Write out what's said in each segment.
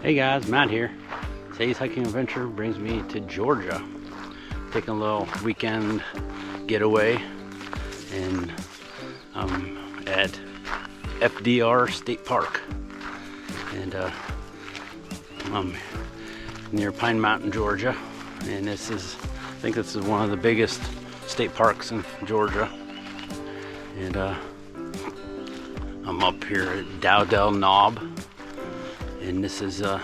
Hey guys, Matt here. Today's hiking adventure brings me to Georgia. Taking a little weekend getaway, and I'm at FDR State Park, and I'm near Pine Mountain, Georgia. And I think this is one of the biggest state parks in Georgia. And I'm up here at Dewdell Knob. And this is I'm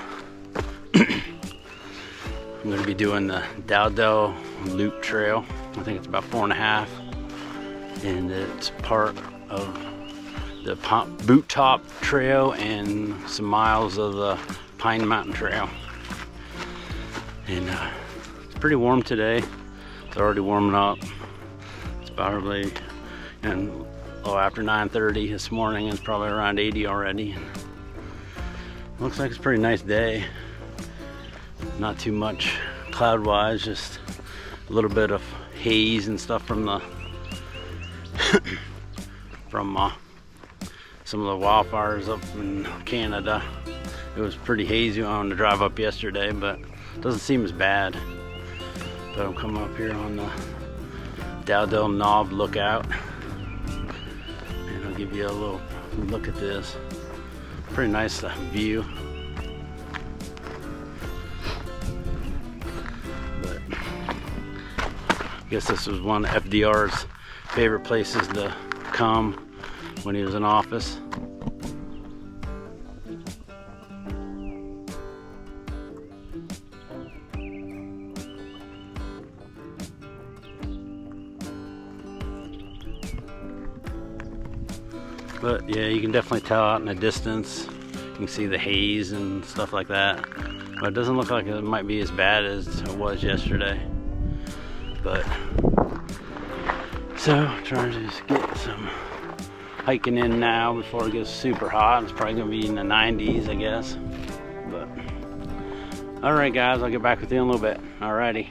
going to be doing the Dewdell Loop Trail. I think it's about 4.5, and it's part of the Boot Top Trail and some miles of the Pine Mountain Trail. And it's pretty warm today. It's already warming up. It's probably after 9:30 this morning. It's probably around 80 already. Looks like it's a pretty nice day. Not too much cloud-wise, just a little bit of haze and stuff from the some of the wildfires up in Canada. It was pretty hazy on the drive up yesterday, but it doesn't seem as bad. But I'm coming up here on the Dowdell Knob lookout, and I'll give you a little look at this. Pretty nice view. But I guess this was one of FDR's favorite places to come when he was in office. But yeah, you can definitely tell out in the distance. You can see the haze and stuff like that. But it doesn't look like it might be as bad as it was yesterday. But so trying to just get some hiking in now before it gets super hot. It's probably gonna be in the 90s, I guess. But all right, guys, I'll get back with you in a little bit. Alrighty.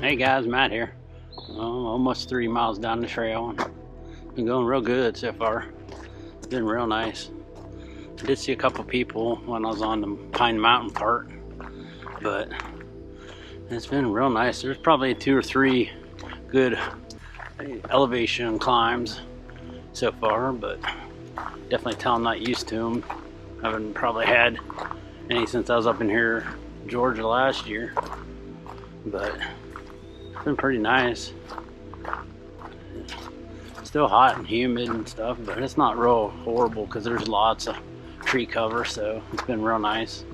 Hey guys, Matt here. Almost 3 miles down the trail, and been going real good so far. It's been real nice. I did see a couple people when I was on the Pine Mountain part, but it's been real nice. There's probably 2 or 3 good elevation climbs so far, but definitely tell I'm not used to them. I haven't probably had any since I was up in here, Georgia, last year. But it's been pretty nice. Still hot and humid and stuff, but it's not real horrible because there's lots of tree cover, so it's been real nice.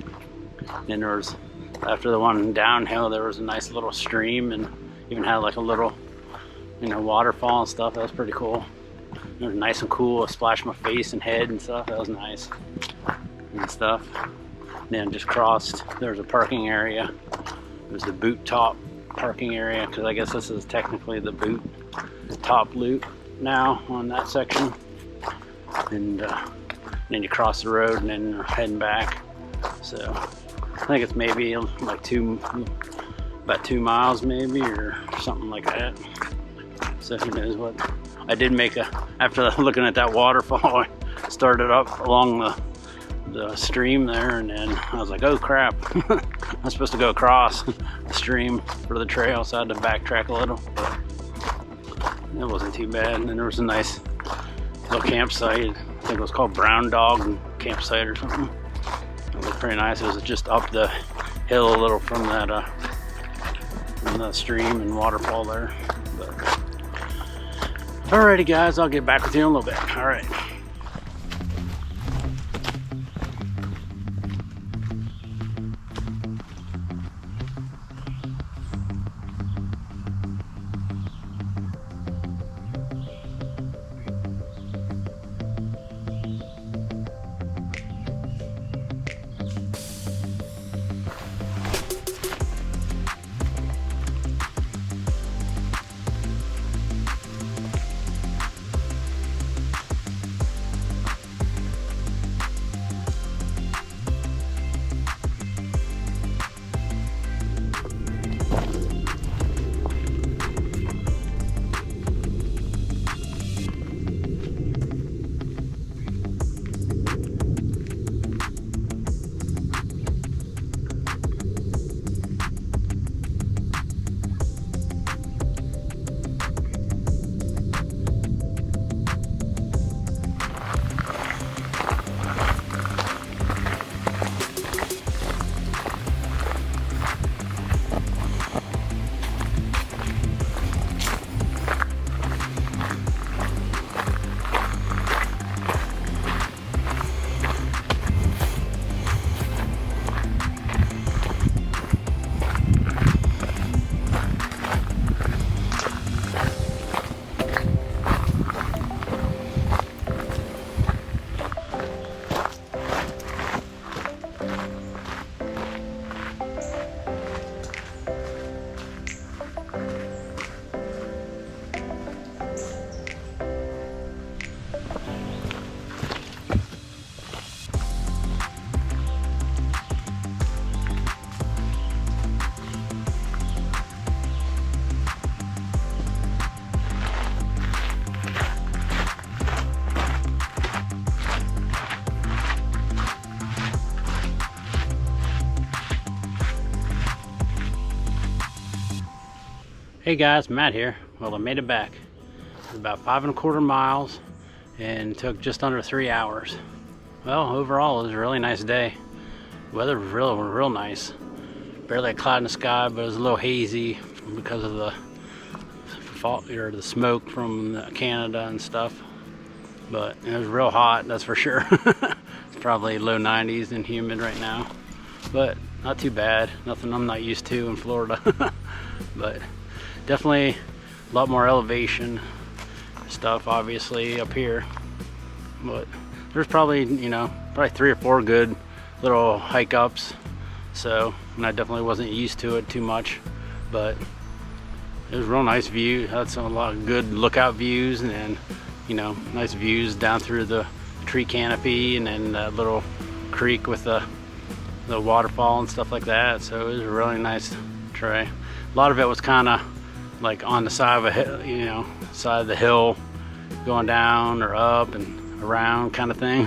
And there was, after the one downhill, there was a nice little stream and even had like a little, waterfall and stuff. That was pretty cool. It was nice and cool. I splashed my face and head and stuff. That was nice and stuff. And then just crossed. There was a parking area. It was the boot top parking area, because I guess this is technically the boot top loop now on that section. And then you cross the road and then you're heading back. So I think it's maybe like about 2 miles maybe, or something like that. So who knows what. I did make after looking at that waterfall, I started up along the stream there, and then I was like, oh crap, I'm supposed to go across the stream for the trail, so I had to backtrack a little, but it wasn't too bad. And then there was a nice little campsite. I think it was called Brown Dog Campsite or something. It was pretty nice. It was just up the hill a little from the stream and waterfall there. But alrighty guys, I'll get back with you in a little bit. Alright. Hey guys, Matt here. Well, I made it back. It was about 5¼ miles and took just under 3 hours. Well, overall it was a really nice day. The weather was real nice. Barely a cloud in the sky, but it was a little hazy because of the smoke from Canada and stuff. But it was real hot, that's for sure. It's probably low 90s and humid right now, but not too bad. Nothing I'm not used to in Florida. But definitely a lot more elevation stuff obviously up here, but there's probably 3 or 4 good little hike ups, so, and I definitely wasn't used to it too much, but it was a real nice view. Had a lot of good lookout views, and then nice views down through the tree canopy, and then that little creek with the waterfall and stuff like that. So it was a really nice tray. A lot of it was kind of like on the side of a hill, side of the hill, going down or up and around kind of thing.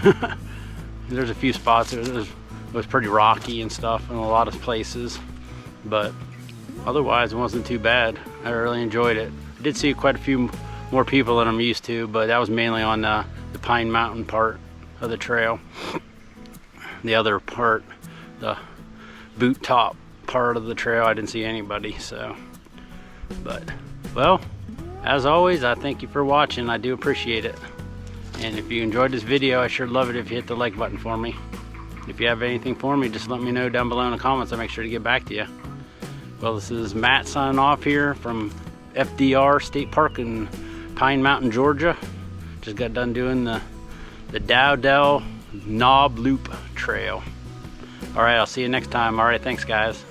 There's a few spots it was pretty rocky and stuff in a lot of places, but otherwise it wasn't too bad. I really enjoyed it. I did see quite a few more people than I'm used to, but that was mainly on the Pine Mountain part of the trail. The other part, the boot top part of the trail. I didn't see anybody, so. But, well, as always, I thank you for watching. I do appreciate it. And if you enjoyed this video, I sure love it if you hit the like button for me. If you have anything for me, just let me know down below in the comments. I'll make sure to get back to you. Well, this is Matt signing off here from FDR State Park in Pine Mountain, Georgia. Just got done doing the Dewdell Knob Loop Trail. All right, I'll see you next time. All right, thanks guys.